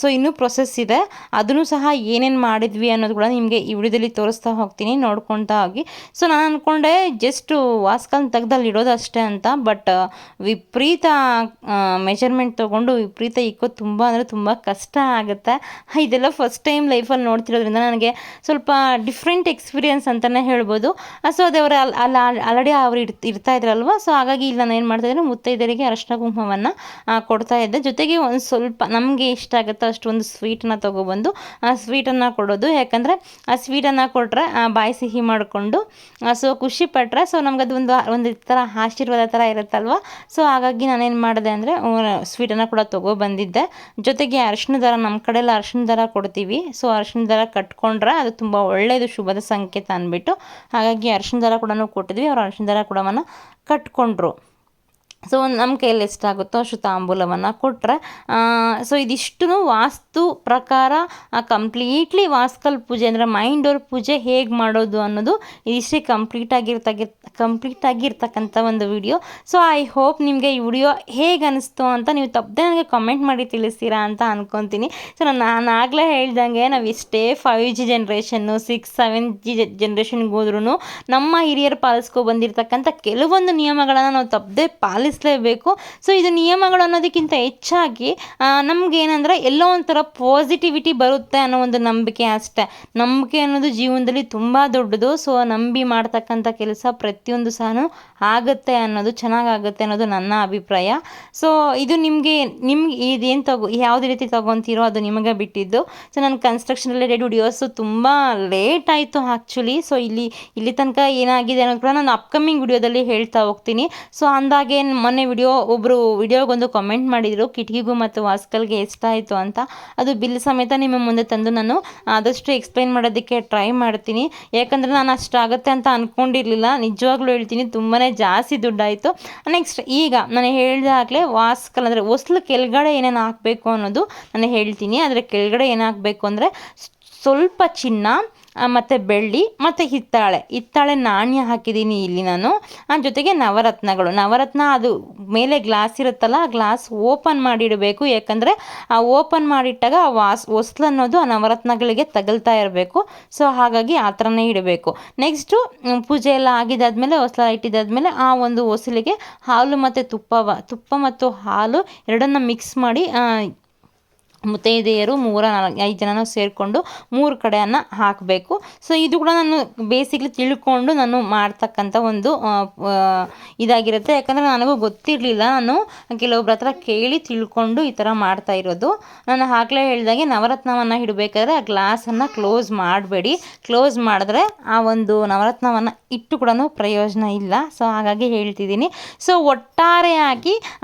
ಸೊ ಇನ್ನೂ ಪ್ರೊಸೆಸ್ ಇದೆ, ಅದನ್ನು ಸಹ ಏನೇನು ಮಾಡಿದ್ವಿ ಅನ್ನೋದು ಕೂಡ ನಿಮಗೆ ಈ ವಿಡಿಯೋದಲ್ಲಿ ತೋರಿಸ್ತಾ ಹೋಗ್ತೀನಿ, ನೋಡ್ಕೊತಾ ಹೋಗಿ. ಸೊ ನಾನು ಅಂದ್ಕೊಂಡೆ ಜಸ್ಟು ವಾಸ್ಕಲ್ನ ತೆಗ್ದಲ್ಲಿ ಇಡೋದು ಅಷ್ಟೇ ಅಂತ, ಬಟ್ ವಿಪರೀತ ಮೆಜರ್ಮೆಂಟ್ ತೊಗೊಂಡು ವಿಪರೀತ ಇಕ್ಕೋದು ತುಂಬ ಅಂದರೆ ತುಂಬ ಕಷ್ಟ ಆಗುತ್ತೆ. ಇದೆಲ್ಲ ಫಸ್ಟ್ ಟೈಮ್ ಲೈಫಲ್ಲಿ ನೋಡ್ತಿರೋದ್ರಿಂದ ನನಗೆ ಸ್ವಲ್ಪ ಡಿಫ್ರೆಂಟ್ ಎಕ್ಸ್ಪೀರಿಯೆನ್ಸ್ ಅಂತಲೇ ಹೇಳ್ಬೋದು. ಸೊ ಅದೇ ಅವರು ಆಲ್ರೆಡಿ ಅವ್ರು ಇರ್ತಾ ಇದ್ರಲ್ವ, ಸೊ ಹಾಗಾಗಿ ಇಲ್ಲಿ ನಾನು ಏನು ಮಾಡ್ತಾಯಿದ್ದೆ, ಮುತ್ತೈದರಿಗೆ ಅರಿಶಿನ ಕುಂಕುಮವನ್ನು ಕೊಡ್ತಾ ಇದ್ದೆ. ಜೊತೆಗೆ ಒಂದು ಸ್ವಲ್ಪ ನಮಗೆ ಇಷ್ಟ ಆಗುತ್ತೋ ಅಷ್ಟೊಂದು ಸ್ವೀಟನ್ನು ತೊಗೊಬಂದು ಆ ಸ್ವೀಟನ್ನು ಕೊಡೋದು. ಯಾಕಂದರೆ ಆ ಸ್ವೀಟನ್ನು ಕೊಟ್ಟರೆ ಬಾಯಿ ಸಿಹಿ ಮಾಡಿಕೊಂಡು ಸೊ ಖುಷಿ ಪಟ್ಟರೆ ಸೊ ನಮ್ಗೆ ಅದು ಒಂದು ಥರ ಆಶೀರ್ವಾದ ಥರ ಇರುತ್ತಲ್ವ. ಸೊ ಹಾಗಾಗಿ ನಾನೇನು ಮಾಡಿದೆ ಅಂದರೆ ಸ್ವೀಟನ್ನು ಕೂಡ ತೊಗೊಬಂದಿದ್ದೆ. ಜೊತೆಗೆ ಅರಿಶಿನ ದಾರ, ನಮ್ಮ ಕಡೆ ಎಲ್ಲ ಅರಿಶಿನ ದಾರ ಕೊಡ್ತೀವಿ. ಸೊ ಅರಿಶಿನ ದಾರ ಕಟ್ಕೊಂಡ್ರೆ ಅದು ತುಂಬ ಒಳ್ಳೆಯದು, ಶುಭದ ಸಂಕೇತ ಅಂದ್ಬಿಟ್ಟು ಹಾಗಾಗಿ ಅರಿಶಿನ ದಾರ ಕೂಡ ಕೊಟ್ಟಿದ್ವಿ. ಅವ್ರು ಅರಿಶಿನ ದಾರ ಕೂಡ ಕಟ್ಕೊಂಡ್ರು. ಸೊ ನಮ್ಮ ಕೈಯಲ್ಲಿ ಎಷ್ಟಾಗುತ್ತೋ ಅಷ್ಟು ತಾಂಬೂಲವನ್ನು ಕೊಟ್ಟರೆ ಸೊ ಇದಿಷ್ಟು ವಾಸ್ತು ಪ್ರಕಾರ ಕಂಪ್ಲೀಟ್ಲಿ ವಾಸ್ಕಲ್ ಪೂಜೆ ಅಂದರೆ ಮೈಂಡ್ ಅವ್ರ ಪೂಜೆ ಹೇಗೆ ಮಾಡೋದು ಅನ್ನೋದು ಇದಿಷ್ಟೇ ಕಂಪ್ಲೀಟಾಗಿರ್ತಕ್ಕಂಥ ಒಂದು ವಿಡಿಯೋ. ಸೊ ಐ ಹೋಪ್ ನಿಮಗೆ ಈ ವಿಡಿಯೋ ಹೇಗೆ ಅನಿಸ್ತು ಅಂತ ನೀವು ತಪ್ಪದೆ ನನಗೆ ಕಮೆಂಟ್ ಮಾಡಿ ತಿಳಿಸ್ತೀರಾ ಅಂತ ಅಂದ್ಕೊತೀನಿ. ಸೊ ನಾನು ಆಗಲೇ ಹೇಳ್ದಂಗೆ ನಾವು ಎಷ್ಟೇ 5G ಜನ್ರೇಷನ್ನು 6, 7G ಜನ್ರೇಷನ್ಗೆ ಹೋದ್ರೂ ನಮ್ಮ ಹಿರಿಯರು ಪಾಲಿಸ್ಕೊ ಬಂದಿರತಕ್ಕಂಥ ಕೆಲವೊಂದು ನಿಯಮಗಳನ್ನು ನಾವು ತಪ್ಪದೆ ಪಾಲಿಸಲೇಬೇಕು. ಸೊ ಇದು ನಿಯಮಗಳು ಅನ್ನೋದಕ್ಕಿಂತ ಹೆಚ್ಚಾಗಿ ನಮಗೇನಂದರೆ ಎಲ್ಲೋ ಒಂಥರ ಪಾಸಿಟಿವಿಟಿ ಬರುತ್ತೆ ಅನ್ನೋ ಒಂದು ನಂಬಿಕೆ ಅಷ್ಟೆ. ನಂಬಿಕೆ ಅನ್ನೋದು ಜೀವನದಲ್ಲಿ ತುಂಬ ದೊಡ್ಡದು. ಸೊ ನಂಬಿ ಮಾಡ್ತಕ್ಕಂಥ ಕೆಲಸ ಪ್ರತಿಯೊಂದು ಸಹ ಆಗುತ್ತೆ ಅನ್ನೋದು, ಚೆನ್ನಾಗಾಗುತ್ತೆ ಅನ್ನೋದು ನನ್ನ ಅಭಿಪ್ರಾಯ. ಸೊ ಇದು ನಿಮಗೆ ಇದೇನು ಯಾವುದೇ ರೀತಿ ತೊಗೊತೀರೋ ಅದು ನಿಮಗೆ ಬಿಟ್ಟಿದ್ದು. ಸೊ ನಾನು ಕನ್ಸ್ಟ್ರಕ್ಷನ್ ರಿಲೇಟೆಡ್ ವಿಡಿಯೋಸು ತುಂಬ ಲೇಟ್ ಆಯಿತು ಆ್ಯಕ್ಚುಲಿ. ಸೊ ಇಲ್ಲಿ ತನಕ ಏನಾಗಿದೆ ಅನ್ನೋದು ಕೂಡ ನಾನು ಅಪ್ಕಮಿಂಗ್ ವಿಡಿಯೋದಲ್ಲಿ ಹೇಳ್ತಾ ಹೋಗ್ತೀನಿ. ಸೊ ಅಂದಾಗೆ ಮೊನ್ನೆ ಒಬ್ಬರು ವಿಡಿಯೋಗೊಂದು ಕಮೆಂಟ್ ಮಾಡಿದರು, ಕಿಟಕಿಗೂ ಮತ್ತು ವಾಸ್ಕಲ್ಗೆ ಎಷ್ಟಾಯಿತು ಅಂತ. ಅದು ಬಿಲ್ ಸಮೇತ ನಿಮ್ಮ ಮುಂದೆ ತಂದು ನಾನು ಆದಷ್ಟು ಎಕ್ಸ್ಪ್ಲೈನ್ ಮಾಡೋದಕ್ಕೆ ಟ್ರೈ ಮಾಡ್ತೀನಿ. ಯಾಕಂದರೆ ನಾನು ಅಷ್ಟಾಗುತ್ತೆ ಅಂತ ಅಂದ್ಕೊಂಡಿರಲಿಲ್ಲ. ನಿಜವಾಗ್ಲೂ ಹೇಳ್ತೀನಿ, ತುಂಬಾ ಜಾಸ್ತಿ ದುಡ್ಡಾಯಿತು. ನೆಕ್ಸ್ಟ್ ಈಗ ನಾನು ಹೇಳಿದಾಗಲೇ ವಾಸ್ಕಲ್ ಅಂದರೆ ಹೊಸ್ಲು ಕೆಳಗಡೆ ಏನೇನು ಹಾಕಬೇಕು ಅನ್ನೋದು ನಾನು ಹೇಳ್ತೀನಿ. ಆದರೆ ಕೆಳಗಡೆ ಏನು ಹಾಕಬೇಕು ಅಂದರೆ ಸ್ವಲ್ಪ ಚಿನ್ನ ಮತ್ತು ಬೆಳ್ಳಿ ಮತ್ತು ಹಿತ್ತಾಳೆ ನಾಣ್ಯ ಹಾಕಿದ್ದೀನಿ ಇಲ್ಲಿ ನಾನು. ಜೊತೆಗೆ ನವರತ್ನ ಅದು ಮೇಲೆ ಗ್ಲಾಸ್ ಇರುತ್ತಲ್ಲ, ಆ ಗ್ಲಾಸ್ ಓಪನ್ ಮಾಡಿಡಬೇಕು. ಯಾಕಂದರೆ ಆ ಓಪನ್ ಮಾಡಿಟ್ಟಾಗ ಆ ಹೊಸ್ಲು ಅನ್ನೋದು ಆ ನವರತ್ನಗಳಿಗೆ ತಗಲ್ತಾ ಇರಬೇಕು. ಸೊ ಹಾಗಾಗಿ ಆ ಥರನೇ ಇಡಬೇಕು. ನೆಕ್ಸ್ಟು ಪೂಜೆ ಎಲ್ಲ ಆಗಿದ್ದಾದಮೇಲೆ ಹೊಸ್ಲ ಇಟ್ಟಿದ್ದಾದಮೇಲೆ ಆ ಒಂದು ಹೊಸಲಿಗೆ ಹಾಲು ಮತ್ತು ತುಪ್ಪ ಮತ್ತು ಹಾಲು ಎರಡನ್ನು ಮಿಕ್ಸ್ ಮಾಡಿ ಮುತ್ತೈದೆಯರು 3-5 ಜನನೂ ಸೇರಿಕೊಂಡು 3 ಕಡೆಯನ್ನು ಹಾಕಬೇಕು. ಸೊ ಇದು ಕೂಡ ನಾನು ಬೇಸಿಕ್ಲಿ ತಿಳ್ಕೊಂಡು ನಾನು ಮಾಡ್ತಕ್ಕಂಥ ಒಂದು ಇದಾಗಿರುತ್ತೆ. ಯಾಕಂದರೆ ನನಗೂ ಗೊತ್ತಿರಲಿಲ್ಲ, ನಾನು ಕೆಲವೊಬ್ಬರ ಹತ್ರ ಕೇಳಿ ತಿಳ್ಕೊಂಡು ಈ ಥರ ಮಾಡ್ತಾ ಇರೋದು. ನಾನು ಆಗಲೇ ಹೇಳಿದಾಗೆ ನವರತ್ನವನ್ನು ಇಡಬೇಕಾದ್ರೆ ಆ ಗ್ಲಾಸನ್ನು ಕ್ಲೋಸ್ ಮಾಡಬೇಡಿ. ಕ್ಲೋಸ್ ಮಾಡಿದ್ರೆ ಆ ಒಂದು ನವರತ್ನವನ್ನು ಇಟ್ಟು ಕೂಡ ಪ್ರಯೋಜನ ಇಲ್ಲ. ಸೊ ಹಾಗಾಗಿ ಹೇಳ್ತಿದ್ದೀನಿ. ಸೊ ಒಟ್ಟಾರೆಯಾಗಿ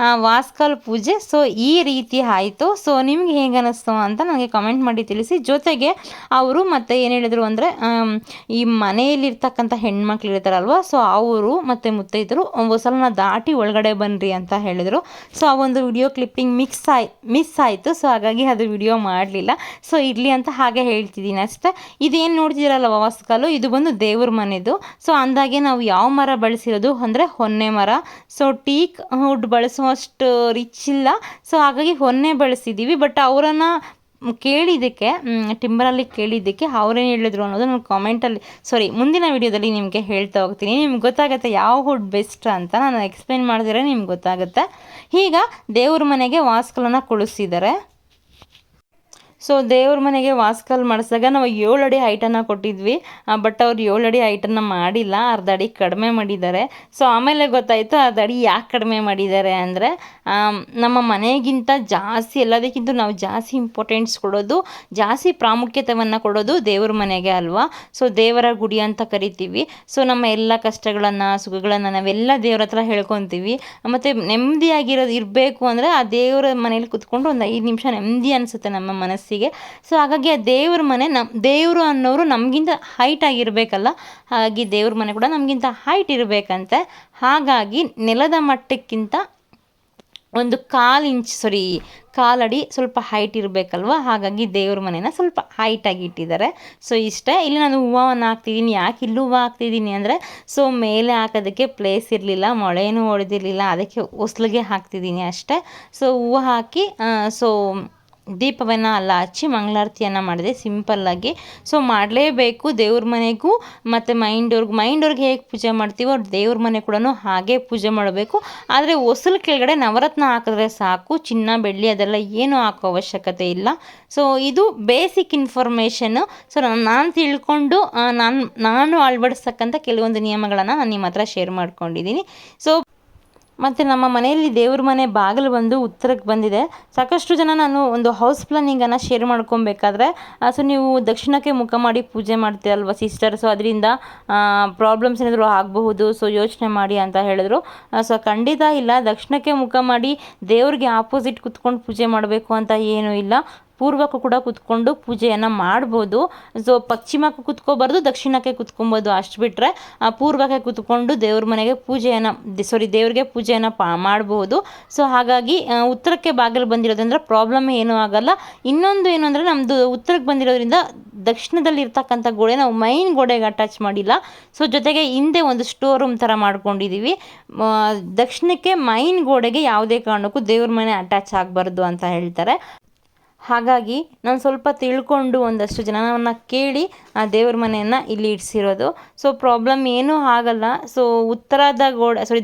ವಾಸ್ಕಲ್ ಪೂಜೆ ಸೊ ಈ ರೀತಿ ಆಯಿತು. ಸೊ ನಿಮ್ಗೆ ಹೇಗೆ ಅನ್ನಿಸ್ತು ಅಂತ ನನಗೆ ಕಮೆಂಟ್ ಮಾಡಿ ತಿಳಿಸಿ. ಜೊತೆಗೆ ಅವರು ಮತ್ತೆ ಏನು ಹೇಳಿದರು ಅಂದರೆ, ಈ ಮನೆಯಲ್ಲಿರ್ತಕ್ಕಂಥ ಹೆಣ್ಮಕ್ಳು ಇರ್ತಾರಲ್ವ, ಸೊ ಅವರು ಮತ್ತು ಮುತ್ತೈದರು ಹೊಸಲನ್ನ ದಾಟಿ ಒಳಗಡೆ ಬನ್ನಿರಿ ಅಂತ ಹೇಳಿದರು. ಸೊ ಆ ಒಂದು ವಿಡಿಯೋ ಕ್ಲಿಪ್ಪಿಂಗ್ ಮಿಸ್ ಆಯಿತು. ಸೊ ಹಾಗಾಗಿ ಅದು ವಿಡಿಯೋ ಮಾಡಲಿಲ್ಲ. ಸೊ ಇರಲಿ ಅಂತ ಹಾಗೆ ಹೇಳ್ತಿದ್ದೀನಿ ಅಷ್ಟೇ. ಇದೇನು ನೋಡ್ತಿದ್ದೀರಲ್ಲ ವಾಸ್ಕಲ್ಲು, ಇದು ಬಂದು ದೇವ್ರ ಮನೆದು. ಸೊ ಅಂದಾಗೆ ನಾವು ಯಾವ ಮರ ಬಳಸಿರೋದು ಅಂದರೆ ಹೊನ್ನೆ ಮರ. ಸೊ ಟೀಕ್ ವುಡ್ ಬಳಸುವಷ್ಟು ರಿಚ್ ಇಲ್ಲ. ಸೊ ಹಾಗಾಗಿ ಹೊನ್ನೆ ಬಳಸಿದ್ದೀವಿ. ಬಟ್ ಅವರನ್ನು ಕೇಳಿದ್ದಕ್ಕೆ, ಟಿಂಬರಲ್ಲಿ ಕೇಳಿದ್ದಕ್ಕೆ ಅವ್ರೇನು ಹೇಳಿದ್ರು ಅನ್ನೋದು ನಾನು ಕಾಮೆಂಟಲ್ಲಿ ಮುಂದಿನ ವಿಡಿಯೋದಲ್ಲಿ ನಿಮಗೆ ಹೇಳ್ತಾ ಹೋಗ್ತೀನಿ. ನಿಮ್ಗೆ ಗೊತ್ತಾಗುತ್ತೆ ಯಾವ ವುಡ್ ಬೆಸ್ಟ್ ಅಂತ. ನಾನು ಎಕ್ಸ್ಪ್ಲೈನ್ ಮಾಡಿದ್ರೆ ನಿಮ್ಗೆ ಗೊತ್ತಾಗುತ್ತೆ. ಈಗ ದೇವ್ರ ಮನೆಗೆ ವಾಸ್ಕಲನ್ನು ಕುಳಿಸಿದ್ದಾರೆ. ಸೊ ದೇವ್ರ ಮನೆಗೆ ವಾಸ್ಕಲ್ ಮಾಡಿಸಿದಾಗ ನಾವು 7 ಅಡಿ ಹೈಟನ್ನು ಕೊಟ್ಟಿದ್ವಿ. ಬಟ್ ಅವ್ರು 7 ಅಡಿ ಹೈಟನ್ನು ಮಾಡಿಲ್ಲ, ಅರ್ಧ ಅಡಿ ಕಡಿಮೆ ಮಾಡಿದ್ದಾರೆ. ಸೊ ಆಮೇಲೆ ಗೊತ್ತಾಯಿತು ಅರ್ಧ ಅಡಿ ಯಾಕೆ ಕಡಿಮೆ ಮಾಡಿದ್ದಾರೆ ಅಂದರೆ, ನಮ್ಮ ಮನೆಗಿಂತ ಜಾಸ್ತಿ ಎಲ್ಲದಕ್ಕಿಂತ ನಾವು ಜಾಸ್ತಿ ಇಂಪಾರ್ಟೆನ್ಸ್ ಕೊಡೋದು, ಜಾಸ್ತಿ ಪ್ರಾಮುಖ್ಯತೆಯನ್ನು ಕೊಡೋದು ದೇವ್ರ ಮನೆಗೆ ಅಲ್ವಾ. ಸೊ ದೇವರ ಗುಡಿ ಅಂತ ಕರಿತೀವಿ. ಸೊ ನಮ್ಮ ಎಲ್ಲ ಕಷ್ಟಗಳನ್ನು ಸುಖಗಳನ್ನು ನಾವೆಲ್ಲ ದೇವ್ರ ಹತ್ರ ಹೇಳ್ಕೊತೀವಿ. ಮತ್ತು ಇರಬೇಕು ಅಂದರೆ ಆ ದೇವರ ಮನೇಲಿ ಕುತ್ಕೊಂಡು ಒಂದು 5 ನಿಮಿಷ ನೆಮ್ಮದಿ ಅನಿಸುತ್ತೆ ನಮ್ಮ ಮನಸ್ಸಿಗೆ. ಸೊ ಹಾಗಾಗಿ ಆ ದೇವ್ರ ಮನೆ ದೇವರು ಅನ್ನೋರು ನಮಗಿಂತ ಹೈಟ್ ಆಗಿರಬೇಕಲ್ಲ, ಹಾಗಾಗಿ ದೇವ್ರ ಮನೆ ಕೂಡ ನಮಗಿಂತ ಹೈಟ್ ಇರಬೇಕಂತೆ. ಹಾಗಾಗಿ ನೆಲದ ಮಟ್ಟಕ್ಕಿಂತ ಒಂದು 1/4 ಅಡಿ ಸ್ವಲ್ಪ ಹೈಟ್ ಇರಬೇಕಲ್ವ, ಹಾಗಾಗಿ ದೇವ್ರ ಮನೇನ ಸ್ವಲ್ಪ ಹೈಟಾಗಿ ಇಟ್ಟಿದ್ದಾರೆ. ಸೊ ಇಷ್ಟೇ. ಇಲ್ಲಿ ನಾನು ಹೂವನ್ನು ಹಾಕ್ತಿದ್ದೀನಿ. ಯಾಕೆ ಇಲ್ಲಿ ಹೂವು ಹಾಕ್ತಿದ್ದೀನಿ ಅಂದರೆ, ಸೊ ಮೇಲೆ ಹಾಕೋದಕ್ಕೆ ಪ್ಲೇಸ್ ಇರಲಿಲ್ಲ, ಮಳೆನೂ ಹೊಡೆದಿರಲಿಲ್ಲ, ಅದಕ್ಕೆ ಹೊಸ್ಲಿಗೆ ಹಾಕ್ತಿದ್ದೀನಿ ಅಷ್ಟೇ. ಸೊ ಹೂವು ಹಾಕಿ ದೀಪವನ್ನು ಹಚ್ಚಿ ಮಂಗಳಾರತಿಯನ್ನು ಮಾಡಿದೆ ಸಿಂಪಲ್ಲಾಗಿ. ಸೊ ಮಾಡಲೇಬೇಕು ದೇವ್ರ ಮನೆಗೂ. ಮತ್ತು ಮೈಂಡವ್ರಿಗೆ ಹೇಗೆ ಪೂಜೆ ಮಾಡ್ತೀವೋ ದೇವ್ರ ಮನೆ ಕೂಡ ಹಾಗೆ ಪೂಜೆ ಮಾಡಬೇಕು. ಆದರೆ ಹೊಸಲು ಕೆಳಗಡೆ ನವರತ್ನ ಹಾಕಿದ್ರೆ ಸಾಕು, ಚಿನ್ನ ಬೆಳ್ಳಿ ಅದೆಲ್ಲ ಏನೂ ಹಾಕೋ ಅವಶ್ಯಕತೆ ಇಲ್ಲ. ಸೊ ಇದು ಬೇಸಿಕ್ ಇನ್ಫಾರ್ಮೇಷನ್ನು. ಸೊ ನಾನು ತಿಳ್ಕೊಂಡು ನಾನು ಅಳವಡಿಸ್ತಕ್ಕಂಥ ಕೆಲವೊಂದು ನಿಯಮಗಳನ್ನು ನಾನು ನಿಮ್ಮ ಹತ್ರ ಶೇರ್ ಮಾಡ್ಕೊಂಡಿದ್ದೀನಿ. ಸೊ ಮತ್ತು ನಮ್ಮ ಮನೆಯಲ್ಲಿ ದೇವ್ರ ಮನೆ ಬಾಗಿಲು ಬಂದು ಉತ್ತರಕ್ಕೆ ಬಂದಿದೆ. ಸಾಕಷ್ಟು ಜನ ನಾನು ಒಂದು ಹೌಸ್ ಪ್ಲಾನಿಂಗನ್ನು ಶೇರ್ ಮಾಡ್ಕೊಬೇಕಾದ್ರೆ, ಸೊ ನೀವು ದಕ್ಷಿಣಕ್ಕೆ ಮುಖ ಮಾಡಿ ಪೂಜೆ ಮಾಡ್ತೀರಲ್ವ ಸಿಸ್ಟರ್, ಸೊ ಅದರಿಂದ ಪ್ರಾಬ್ಲಮ್ಸ್ ಏನಾದರೂ ಆಗಬಹುದು, ಸೊ ಯೋಚನೆ ಮಾಡಿ ಅಂತ ಹೇಳಿದ್ರು. ಸೊ ಖಂಡಿತ ಇಲ್ಲ, ದಕ್ಷಿಣಕ್ಕೆ ಮುಖ ಮಾಡಿ ದೇವ್ರಿಗೆ ಆಪೋಸಿಟ್ ಕುತ್ಕೊಂಡು ಪೂಜೆ ಮಾಡಬೇಕು ಅಂತ ಏನೂ ಇಲ್ಲ. ಪೂರ್ವಕ್ಕೂ ಕೂಡ ಕುತ್ಕೊಂಡು ಪೂಜೆಯನ್ನು ಮಾಡ್ಬೋದು. ಸೊ ಪಶ್ಚಿಮಕ್ಕೆ ಕುತ್ಕೋಬಾರ್ದು, ದಕ್ಷಿಣಕ್ಕೆ ಕುತ್ಕೊಬೋದು. ಅಷ್ಟು ಬಿಟ್ಟರೆ ಪೂರ್ವಕ್ಕೆ ಕುತ್ಕೊಂಡು ದೇವ್ರಿಗೆ ಪೂಜೆಯನ್ನು ಮಾಡ್ಬೋದು. ಸೊ ಹಾಗಾಗಿ ಉತ್ತರಕ್ಕೆ ಬಾಗಿಲು ಬಂದಿರೋದ್ರಿಂದ ಪ್ರಾಬ್ಲಮ್ ಏನೂ ಆಗಲ್ಲ. ಇನ್ನೊಂದು ಏನು ಅಂದರೆ, ನಮ್ಮದು ಉತ್ತರಕ್ಕೆ ಬಂದಿರೋದ್ರಿಂದ ದಕ್ಷಿಣದಲ್ಲಿ ಇರ್ತಕ್ಕಂಥ ಗೋಡೆ ನಾವು ಮೈನ್ ಗೋಡೆಗೆ ಅಟ್ಯಾಚ್ ಮಾಡಿಲ್ಲ. ಸೊ ಜೊತೆಗೆ ಹಿಂದೆ ಒಂದು ಸ್ಟೋರ್ ರೂಮ್ ಥರ ಮಾಡ್ಕೊಂಡಿದ್ದೀವಿ. ದಕ್ಷಿಣಕ್ಕೆ ಮೈನ್ ಗೋಡೆಗೆ ಯಾವುದೇ ಕಾರಣಕ್ಕೂ ದೇವ್ರ ಮನೆ ಅಟ್ಯಾಚ್ ಆಗಬಾರ್ದು ಅಂತ ಹೇಳ್ತಾರೆ. ಹಾಗಾಗಿ ನಾನು ಸ್ವಲ್ಪ ತಿಳ್ಕೊಂಡು ಒಂದಷ್ಟು ಜನವನ್ನ ಕೇಳಿ ಆ ದೇವ್ರ ಮನೆಯನ್ನು ಇಲ್ಲಿ ಇಡಿಸಿರೋದು. ಸೊ ಪ್ರಾಬ್ಲಮ್ ಏನೂ ಆಗಲ್ಲ. ಸೊ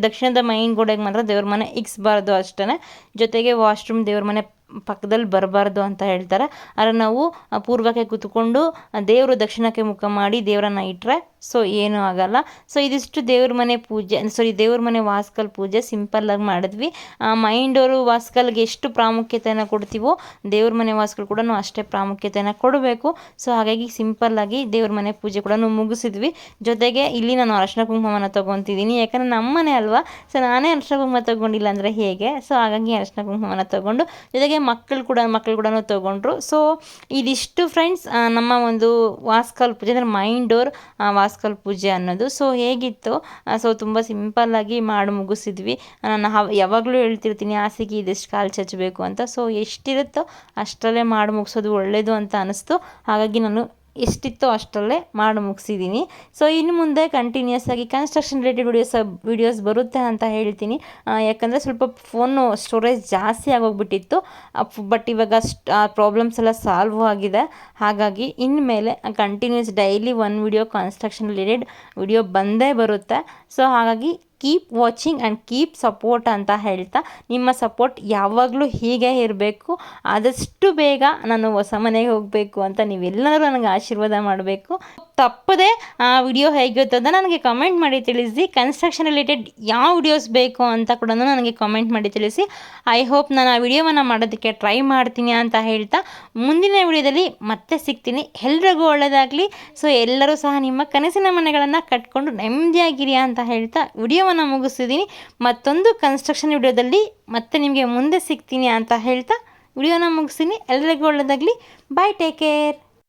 ದಕ್ಷಿಣದ ಮೈನ್ ಗೋಡೆಗೆ ಮಾತ್ರ ದೇವ್ರ ಮನೆ ಇಕ್ಸ್ಬಾರ್ದು ಅಷ್ಟೇ. ಜೊತೆಗೆ ವಾಶ್ರೂಮ್ ದೇವ್ರ ಮನೆ ಪಕ್ಕದಲ್ಲಿ ಬರಬಾರ್ದು ಅಂತ ಹೇಳ್ತಾರೆ. ಆದರೆ ನಾವು ಪೂರ್ವಕ್ಕೆ ಕೂತ್ಕೊಂಡು ದೇವರು ದಕ್ಷಿಣಕ್ಕೆ ಮುಖ ಮಾಡಿ ದೇವರನ್ನ ಇಟ್ಟರೆ ಸೊ ಏನೂ ಆಗಲ್ಲ. ಸೊ ಇದಿಷ್ಟು ದೇವ್ರ ಮನೆ ಪೂಜೆ, ದೇವ್ರ ಮನೆ ವಾಸ್ಕಲ್ ಪೂಜೆ ಸಿಂಪಲ್ಲಾಗಿ ಮಾಡಿದ್ವಿ. ಮೈಂಡೋರು ವಾಸ್ಕಲ್ಗೆ ಎಷ್ಟು ಪ್ರಾಮುಖ್ಯತೆಯನ್ನು ಕೊಡ್ತೀವೋ ದೇವ್ರ ಮನೆ ವಾಸ್ಕಲ್ ಕೂಡ ಅಷ್ಟೇ ಪ್ರಾಮುಖ್ಯತೆಯನ್ನು ಕೊಡಬೇಕು. ಸೊ ಹಾಗಾಗಿ ಸಿಂಪಲ್ಲಾಗಿ ದೇವ್ರ ಮನೆ ಪೂಜೆ ಕೂಡ ಮುಗಿಸಿದ್ವಿ. ಜೊತೆಗೆ ಇಲ್ಲಿ ನಾನು ಅರಶಿನ ಕುಂಕುಮವನ್ನು ತೊಗೊತಿದ್ದೀನಿ, ಯಾಕಂದರೆ ನಮ್ಮ ಮನೆ ಅಲ್ವಾ. ಸೊ ನಾನೇ ಅರಶಿನ ಕುಂಕುಮ ತೊಗೊಂಡಿಲ್ಲ ಅಂದರೆ ಹೇಗೆ. ಸೊ ಹಾಗಾಗಿ ಅರಶಿನ ಕುಂಕುಮವನ್ನು ತೊಗೊಂಡು ಜೊತೆಗೆ ಮಕ್ಕಳು ಕೂಡ ತೊಗೊಂಡ್ರು. ಸೊ ಇದಿಷ್ಟು ಫ್ರೆಂಡ್ಸ್ ನಮ್ಮ ಒಂದು ವಾಸ್ಕಲ್ ಪೂಜೆ ಅಂದರೆ ಮೈಂಡ್ ಡೋರ್ ವಾಸ್ಕಲ್ ಪೂಜೆ ಅನ್ನೋದು. ಸೊ ಹೇಗಿತ್ತು, ಸೊ ತುಂಬ ಸಿಂಪಲ್ಲಾಗಿ ಮಾಡಿ ಮುಗಿಸಿದ್ವಿ. ನಾನು ಯಾವಾಗಲೂ ಹೇಳ್ತಿರ್ತೀನಿ ಹಾಸಿಗೆ ಇದೆಷ್ಟು ಕಾಲು ಚಚ್ಚಬೇಕು ಅಂತ. ಸೊ ಎಷ್ಟಿರುತ್ತೋ ಅಷ್ಟರಲ್ಲೇ ಮಾಡಿ ಮುಗಿಸೋದು ಒಳ್ಳೆಯದು ಅಂತ ಅನ್ನಿಸ್ತು. ಹಾಗಾಗಿ ನಾನು ಎಷ್ಟಿತ್ತೋ ಅಷ್ಟರಲ್ಲೇ ಮಾಡಿ ಮುಗಿಸಿದ್ದೀನಿ. ಸೊ ಇನ್ನು ಮುಂದೆ ಕಂಟಿನ್ಯೂಸ್ ಆಗಿ ಕನ್ಸ್ಟ್ರಕ್ಷನ್ ರಿಲೇಟೆಡ್ ವಿಡಿಯೋಸ್ ಬರುತ್ತೆ ಅಂತ ಹೇಳ್ತೀನಿ. ಯಾಕಂದರೆ ಸ್ವಲ್ಪ ಫೋನು ಸ್ಟೋರೇಜ್ ಜಾಸ್ತಿ ಆಗೋಗ್ಬಿಟ್ಟಿತ್ತು. ಬಟ್ ಇವಾಗ ಪ್ರಾಬ್ಲಮ್ಸ್ ಎಲ್ಲ ಸಾಲ್ವ್ ಆಗಿದೆ. ಹಾಗಾಗಿ ಇನ್ಮೇಲೆ continues daily video construction related video ಬಂದೇ ಬರುತ್ತೆ. ಸೊ ಹಾಗಾಗಿ keep watching and keep support ಅಂತ ಹೇಳ್ತಾ, ನಿಮ್ಮ ಸಪೋರ್ಟ್ ಯಾವಾಗಲೂ ಹೀಗೆ ಇರಬೇಕು. ಆದಷ್ಟು ಬೇಗ ನಾನು ಹೊಸ ಮನೆಗೆ ಹೋಗಬೇಕು ಅಂತ ನೀವೆಲ್ಲರೂ ನನಗೆ ಆಶೀರ್ವಾದ ಮಾಡಬೇಕು. ತಪ್ಪದೆ ಆ ವಿಡಿಯೋ ಹೇಗಿರ್ತದ ನನಗೆ ಕಮೆಂಟ್ ಮಾಡಿ ತಿಳಿಸಿ. ಕನ್ಸ್ಟ್ರಕ್ಷನ್ ರಿಲೇಟೆಡ್ ಯಾವ ವಿಡಿಯೋಸ್ ಬೇಕು ಅಂತ ಕೂಡ ನನಗೆ ಕಮೆಂಟ್ ಮಾಡಿ ತಿಳಿಸಿ. ಐ ಹೋಪ್ ನಾನು ಆ ವಿಡಿಯೋವನ್ನು ಮಾಡೋದಕ್ಕೆ ಟ್ರೈ ಮಾಡ್ತೀನಿ ಅಂತ ಹೇಳ್ತಾ ಮುಂದಿನ ವಿಡಿಯೋದಲ್ಲಿ ಮತ್ತೆ ಸಿಗ್ತೀನಿ. ಎಲ್ರಿಗೂ ಒಳ್ಳೆಯದಾಗಲಿ. ಸೊ ಎಲ್ಲರೂ ಸಹ ನಿಮ್ಮ ಕನಸಿನ ಮನೆಗಳನ್ನು ಕಟ್ಕೊಂಡು ನೆಮ್ಮದಿಯಾಗಿರಿ ಅಂತ ಹೇಳ್ತಾ ವಿಡಿಯೋವನ್ನು ಮುಗಿಸ್ತಿದ್ದೀನಿ. ಮತ್ತೊಂದು ಕನ್ಸ್ಟ್ರಕ್ಷನ್ ವಿಡಿಯೋದಲ್ಲಿ ಮತ್ತೆ ನಿಮಗೆ ಮುಂದೆ ಸಿಗ್ತೀನಿ ಅಂತ ಹೇಳ್ತಾ ವಿಡಿಯೋನ ಮುಗಿಸ್ತೀನಿ. ಎಲ್ಲರಿಗೂ ಒಳ್ಳೆಯದಾಗಲಿ. ಬಾಯ್, ಟೇಕ್ ಕೇರ್.